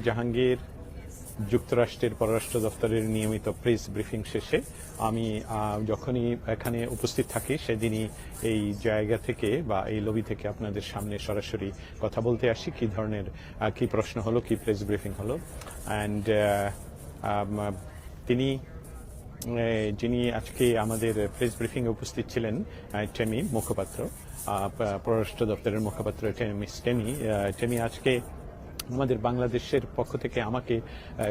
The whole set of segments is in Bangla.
জাহাঙ্গীর যুক্তরাষ্ট্রের পররাষ্ট্র দপ্তরের নিয়মিত প্রেস ব্রিফিং শেষে আমি যখনই এখানে উপস্থিত থাকি সেদিনই এই জায়গা থেকে বা এই লবি থেকে আপনাদের সামনে সরাসরি কথা বলতে আসি কি ধরনের কি প্রশ্ন হলো, কি প্রেস ব্রিফিং হলো। অ্যান্ড যিনি আজকে আমাদের প্রেস ব্রিফিংয়ে উপস্থিত ছিলেন টেমি মুখপাত্র, পররাষ্ট্র দপ্তরের মুখপাত্র টেমি আজকে আমাদের বাংলাদেশের পক্ষ থেকে আমাকে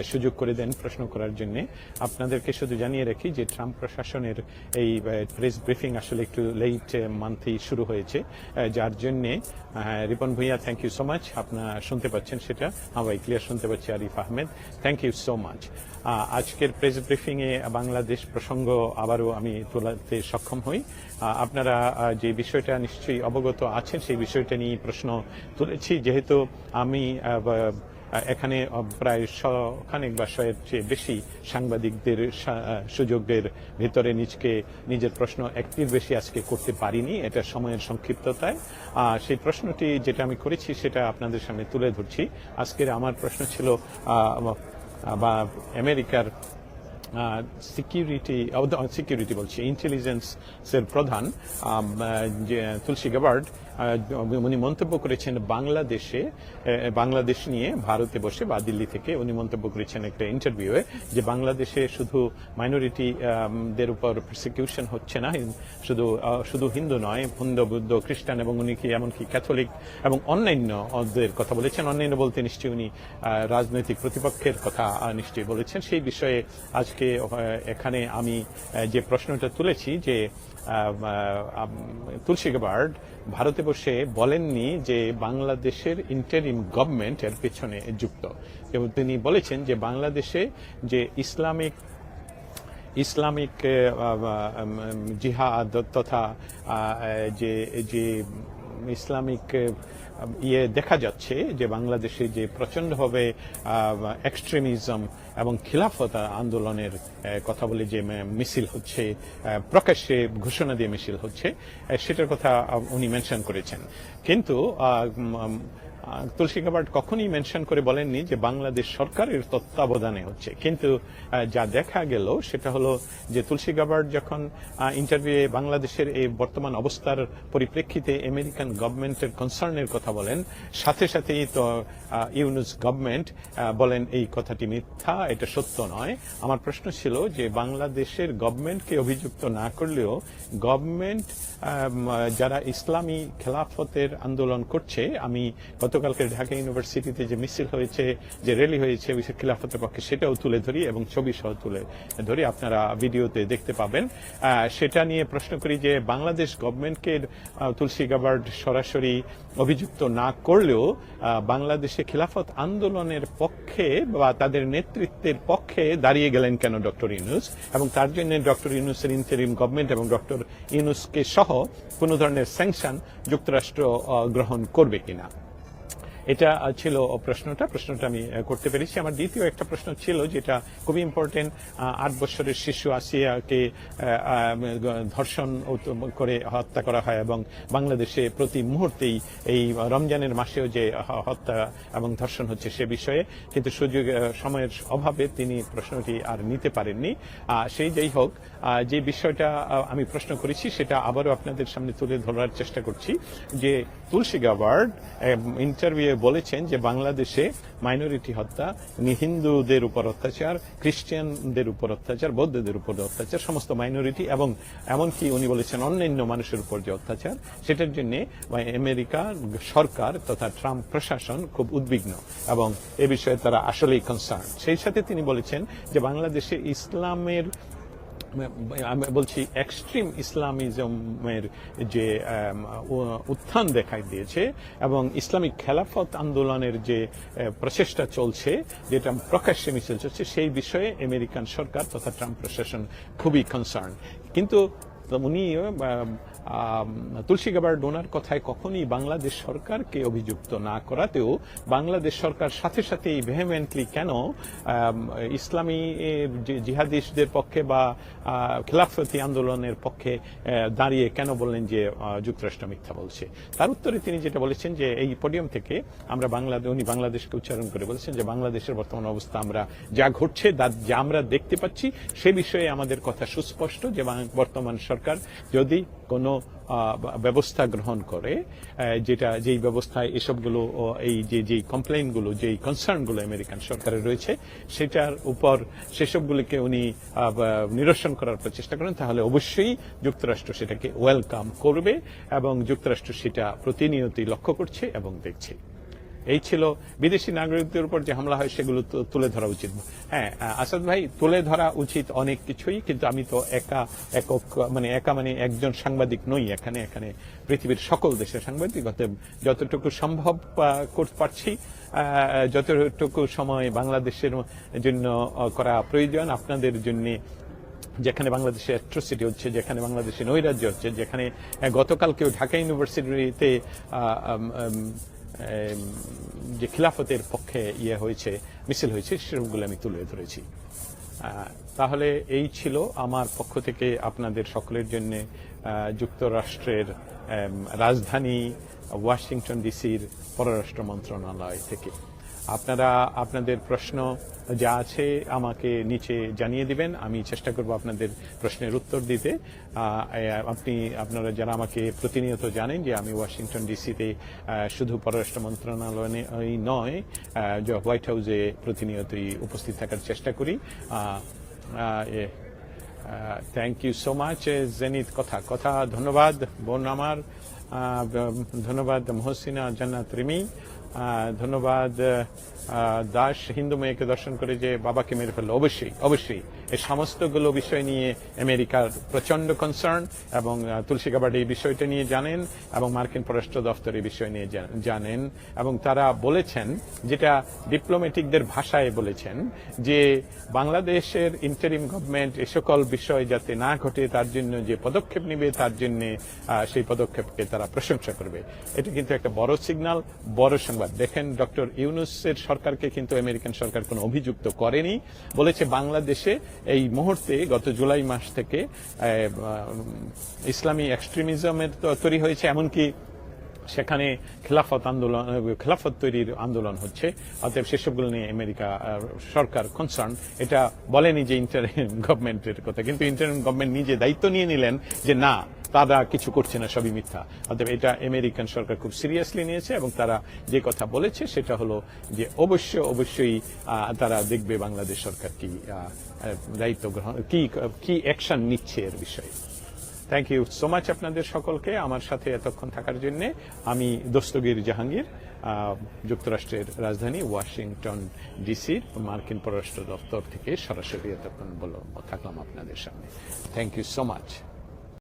সুযোগ করে দেন প্রশ্ন করার জন্য। আপনাদেরকে শুধু জানিয়ে রাখি যে ট্রাম্প প্রশাসনের এই প্রেস ব্রিফিং আসলে একটু লেট মান্থেই শুরু হয়েছে, যার জন্যে Ripon Bhuiyan thank you so much. আপনারা শুনতে পাচ্ছেন সেটা, ভাই ক্লিয়ার শুনতে পাচ্ছি। Arif Ahmed thank you so much. আজকের প্রেস ব্রিফিংয়ে বাংলাদেশ প্রসঙ্গ আবারও আমি তোলাতে সক্ষম হই। আপনারা যে বিষয়টা নিশ্চয়ই অবগত আছেন সেই বিষয়টা নিয়ে প্রশ্ন তুলেছি, যেহেতু আমি এখানে প্রায় শখানেক বা শয়ের চেয়ে বেশি সাংবাদিকদের সুযোগের ভিতরে নিজের প্রশ্ন একটির বেশি আজকে করতে পারিনি, এটা সময়ের সংক্ষিপ্ততায়। সেই প্রশ্নটি যেটা আমি করেছি সেটা আপনাদের সামনে তুলে ধরছি। আজকের আমার প্রশ্ন ছিল বা আমেরিকার সিকিউরিটি বলছি ইন্টেলিজেন্সের প্রধান তুলসী গ্যাবার্ড উনি মন্তব্য করেছেন বাংলাদেশ নিয়ে ভারতে বসে বা দিল্লি থেকে উনি মন্তব্য করেছেন একটা ইন্টারভিউয়ে যে বাংলাদেশে শুধু মাইনরিটিদের উপর প্রসিকিউশন হচ্ছে না, শুধু হিন্দু নয়, হিন্দু বৌদ্ধ খ্রিস্টান এবং উনি কি এমনকি ক্যাথলিক এবং অন্যান্যদের কথা বলেছেন। অন্যান্য বলতে নিশ্চয়ই উনি রাজনৈতিক প্রতিপক্ষের কথা নিশ্চয়ই বলেছেন। সেই বিষয়ে আজকে এখানে আমি যে প্রশ্নটা তুলেছি যে তুলসী গ্যাবার্ড ভারতে বসে বলেননি যে বাংলাদেশের ইন্টারিম গভর্নমেন্ট এর পেছনে যুক্ত, এবং তিনি বলেছেন যে বাংলাদেশে যে ইসলামিক জিহাদ তথা যে ইসলামিক দেখা যাচ্ছে যে বাংলাদেশে যে প্রচণ্ডভাবে এক্সট্রিমিজম এবং খিলাফত আন্দোলনের কথা বলে যে মিছিল হচ্ছে, প্রকাশ্যে ঘোষণা দিয়ে মিছিল হচ্ছে, সেটার কথা উনি মেনশন করেছেন। কিন্তু তুলসী গ্যাবার্ড কখনই মেনশন করে বলেননি যে বাংলাদেশ সরকারের তত্ত্বাবধানে হচ্ছে। কিন্তু যা দেখা গেল সেটা হলো যে তুলসী গ্যাবার্ড যখন ইন্টারভিউয়ে বাংলাদেশের এই বর্তমান অবস্থার পরিপ্রেক্ষিতে আমেরিকান গভর্নমেন্টের কনসার্নের কথা বলেন, সাথে সাথেই তো ইউনুস গভর্নমেন্ট বলেন এই কথাটি মিথ্যা, এটা সত্য নয়। আমার প্রশ্ন ছিল যে বাংলাদেশের গভর্নমেন্টকে অভিযুক্ত না করলেও গভর্নমেন্ট যারা ইসলামী খেলাফতের আন্দোলন করছে, আমি গতকালকে ঢাকা ইউনিভার্সিটিতে যে মিছিল হয়েছে, যে র্যালি হয়েছে খিলাফতের পক্ষে, সেটাও তুলে ধরি এবং ছবি সহ তুলে ধরি, আপনারা ভিডিওতে দেখতে পাবেন। সেটা নিয়ে প্রশ্ন করি যে বাংলাদেশ গভর্নমেন্টকে তুলসী গ্যাবার্ড সরাসরি অভিযুক্ত না করলেও বাংলাদেশে খিলাফত আন্দোলনের পক্ষে বা তাদের নেতৃত্বের পক্ষে দাঁড়িয়ে গেলেন কেন ডক্টর ইউনুস, এবং তার জন্য ডক্টর ইউনুসের ইন্টারিম গভর্নমেন্ট এবং ডক্টর ইউনুসকে সহ কোনো ধরনের স্যাংশন যুক্তরাষ্ট্র গ্রহণ করবে কিনা। এটা ছিল প্রশ্নটা আমি করতে পেরেছি। আমার দ্বিতীয় একটা প্রশ্ন ছিল যেটা খুবই ইম্পর্টেন্ট। 8 বছরের শিশু আসিয়াকে ধর্ষণ করে হত্যা করা হয় এবং বাংলাদেশে প্রতি মুহূর্তেই এই রমজানের মাসেও যে হত্যা এবং ধর্ষণ হচ্ছে সে বিষয়ে, কিন্তু সময়ের অভাবে তিনি প্রশ্নটি আর নিতে পারেননি। সেই যাই হোক, যে বিষয়টা আমি প্রশ্ন করেছি সেটা আবারও আপনাদের সামনে তুলে ধরার চেষ্টা করছি যে তুলসী গ্যাবার্ড ইন্টারভিউ বলেছেন যে বাংলাদেশে মাইনরিটি হত্যা, হিন্দুদের উপর অত্যাচার, খ্রিস্টানদের উপর অত্যাচার, বৌদ্ধদের উপর অত্যাচার, সমস্ত মাইনরিটি এবং এমনকি উনি বলেছেন অন্যান্য মানুষের উপর যে অত্যাচার, সেটার জন্য আমেরিকা সরকার তথা ট্রাম্প প্রশাসন খুব উদ্বিগ্ন এবং এ বিষয়ে তারা আসলেই কনসার্ন। সেই সাথে তিনি বলেছেন যে বাংলাদেশে ইসলামের, আমি বলছি এক্সট্রিম ইসলামিজমের যে উত্থান দেখা দিয়েছে এবং ইসলামিক খেলাফত আন্দোলনের যে প্রচেষ্টা চলছে, যেটা প্রকাশ্যে মিছিল চলছে, সেই বিষয়ে আমেরিকান সরকার তথা ট্রাম্প প্রশাসন খুবই কনসার্ন। কিন্তু উনি তুলসী গাবার্ড ওনার কথায় কখনই বাংলাদেশ সরকারকে অভিযুক্ত না করাতেও বাংলাদেশ সরকার সাথে সাথে ভেহেমেন্টলি কেন ইসলামী জিহাদিস্টদের পক্ষে বা খেলাফতি আন্দোলনের পক্ষে দাঁড়িয়ে কেন বললেন যে যুক্তরাষ্ট্র মিথ্যা বলছে। তার উত্তরে তিনি যেটা বলেছেন যে এই পোডিয়াম থেকে উনি বাংলাদেশকে উচ্চারণ করে বলেছেন যে বাংলাদেশের বর্তমান অবস্থা আমরা যা ঘটছে যা আমরা দেখতে পাচ্ছি সে বিষয়ে আমাদের কথা সুস্পষ্ট যে বর্তমান সরকার যদি কোনো ব্যবস্থা গ্রহণ করে যেই ব্যবস্থায় এসবগুলো এই যে কমপ্লেইনগুলো যেই কনসার্নগুলো আমেরিকান সরকারের রয়েছে সেটার উপর সেসবগুলিকে উনি নিরসন করার প্রচেষ্টা করেন তাহলে অবশ্যই যুক্তরাষ্ট্র সেটাকে ওয়েলকাম করবে এবং যুক্তরাষ্ট্র সেটা প্রতিনিয়তই লক্ষ্য করছে এবং দেখছে। এই ছিল বিদেশি নাগরিকদের উপর যে হামলা হয় সেগুলো তুলে ধরা উচিত। হ্যাঁ আসাদ ভাই, তুলে ধরা উচিত অনেক কিছুই, কিন্তু আমি তো একা মানে একজন সাংবাদিক নই এখানে পৃথিবীর সকল দেশের সাংবাদিক, যতটুকু সম্ভব করতে পারছি, যতটুকু সময় বাংলাদেশের জন্য করা প্রয়োজন, আপনাদের জন্য যেখানে বাংলাদেশে অ্যাট্রোসিটি হচ্ছে, যেখানে বাংলাদেশে নৈরাজ্য হচ্ছে, যেখানে গতকালকেও ঢাকা ইউনিভার্সিটিতে যে খিলাফতের পক্ষে হয়েছে, মিছিল হয়েছে, সেসবগুলো আমি তুলে ধরেছি। তাহলে এই ছিল আমার পক্ষ থেকে আপনাদের সকলের জন্য যুক্তরাষ্ট্রের রাজধানী ওয়াশিংটন ডিসির পররাষ্ট্র মন্ত্রণালয় থেকে। আপনারা আপনাদের প্রশ্ন যা আছে আমাকে নিচে জানিয়ে দিবেন, আমি চেষ্টা করব আপনাদের প্রশ্নের উত্তর দিতে। আপনারা যারা আমাকে প্রতিনিয়ত জানেন যে আমি ওয়াশিংটন ডিসিতে শুধু পররাষ্ট্র মন্ত্রণালয় নয়, হোয়াইট হাউসে প্রতিনিয়তই উপস্থিত থাকার চেষ্টা করি। থ্যাংক ইউ সো মাচ জেনিত। কথা ধন্যবাদ বোন আমার, ধন্যবাদ মহসিনা জান্নাত রিমি, ধন্যবাদ দাস হিন্দু মেয়েকে দর্শন করে যে বাবাকে মেরে ফেললো। অবশ্যই এই সমস্তগুলো বিষয় নিয়ে আমেরিকার প্রচন্ড কনসার্ন, এবং তুলসী গাবার্ড এই বিষয়টা নিয়ে জানেন এবং মার্কিন পররাষ্ট্র দফতর এই বিষয় নিয়ে জানেন, এবং তারা বলেছেন, যেটা ডিপ্লোম্যাটিকদের ভাষায় বলেছেন, যে বাংলাদেশের ইন্টারিম গভর্নমেন্ট এ সকল বিষয় যাতে না ঘটে তার জন্য যে পদক্ষেপ নেবে তার জন্য সেই পদক্ষেপকে তারা প্রশংসা করবে। এটা কিন্তু একটা বড় সিগন্যাল, বড় সংবাদ। দেখেন, ডক্টর ইউনূসের সরকারকে কিন্তু আমেরিকান সরকার কোনো অভিযুক্ত করেনি, বলেছে বাংলাদেশে এই মুহূর্তে গত জুলাই মাস থেকে ইসলামী এক্সট্রিমিজমের তৈরি হয়েছে, এমনকি সেখানে খেলাফত তৈরির আন্দোলন হচ্ছে। অতএব সেসবগুলো নিয়ে আমেরিকা সরকার কনসার্ন। এটা বলেনি যে ইন্টারিম গভর্নমেন্টের কথা, কিন্তু ইন্টারিম গভর্নমেন্ট নিজে দায়িত্ব নিয়ে নিলেন যে না, তারা কিছু করছে না, সবই মিথ্যা। অতএব এটা আমেরিকান সরকার খুব সিরিয়াসলি নিয়েছে, এবং তারা যে কথা বলেছে সেটা হলো যে অবশ্যই তারা দেখবে বাংলাদেশ সরকার কি দায়িত্ব গ্রহণ, কি অ্যাকশন নিচ্ছে এর বিষয়ে। থ্যাংক ইউ সো মাচ আপনাদের সকলকে আমার সাথে এতক্ষণ থাকার জন্য। আমি দস্তগীর জাহাঙ্গীর, যুক্তরাষ্ট্রের রাজধানী ওয়াশিংটন ডিসির মার্কিন পররাষ্ট্র দপ্তর থেকে সরাসরি এতক্ষণ থাকলাম আপনাদের সামনে। Thank you so much.